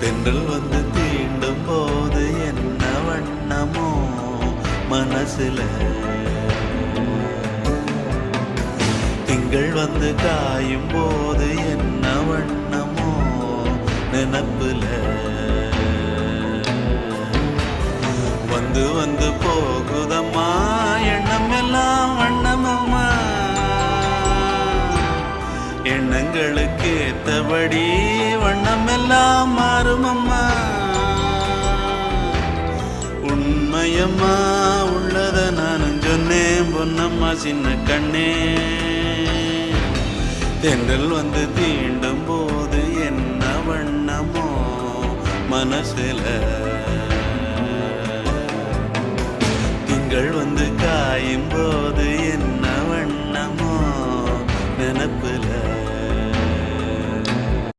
தென்றல் வந்து தீண்டும் போது என்ன வண்ணமோ மனசுல, திங்கள் வந்து காயும் போது என்ன வண்ணமோ நினப்புல, வந்து வந்து போகுதம்மா எண்ணம் எல்லாம் வண்ணமம்மா, எண்ணங்களுக்கு ஏத்தபடி வண்ணம் எல்லாம் மாறுமம்மா. உண்மையம்மா உள்ளத நானும் சொன்னேன் பொன்னம்மா சின்ன கண்ணே, தென்றல் வந்து தீண்டும் போது என்ன வண்ணமோ மனசுல, திங்கள் வந்து காயும் போது